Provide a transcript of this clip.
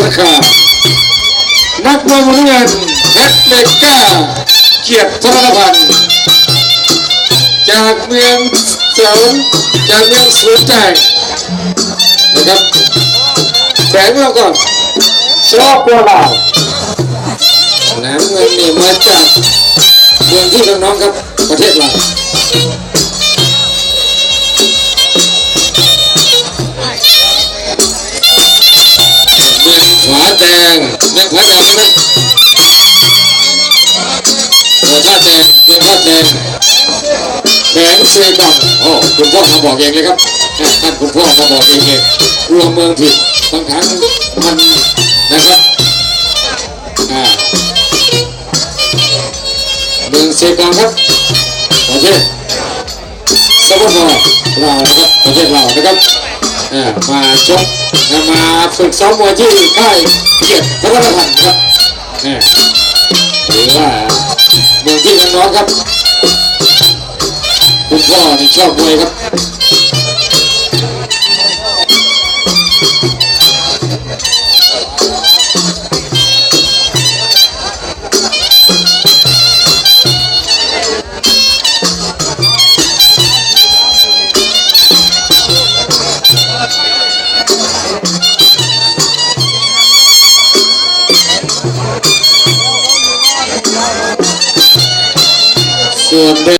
ารคามนักมวยมุมเงินเพชรเล็กก้าเกียรติธนพันธ์จากเมืองเสริมจากเมืองสุนใจนะครับแสงเราก่อนชอบตัวเราน้ำเงินนี่มาจากเมืองที่น้องๆครับประเทศเราเมืองขวาแดงเมืองขวาแดงนะเมืองขวาแดงเมืองขวาแดงแสงเซกังโอ้คุณพ่อมาบอกเองเลยครับท่านคุณพ่อมาบอกเองเลยกลัวเมืองผิดบางครั้งมันนะครับเมืองเซกังครับประเทศสปปลาวนะครับประเทศลาวนะครับมาชกมาฝึกซ้อมมวยที่ค่ายเกียรติพัฒนพันธ์ครับหรือว่าเมืองที่น้องๆครับคุณพ่อนี่ชอบมวยครับส่วน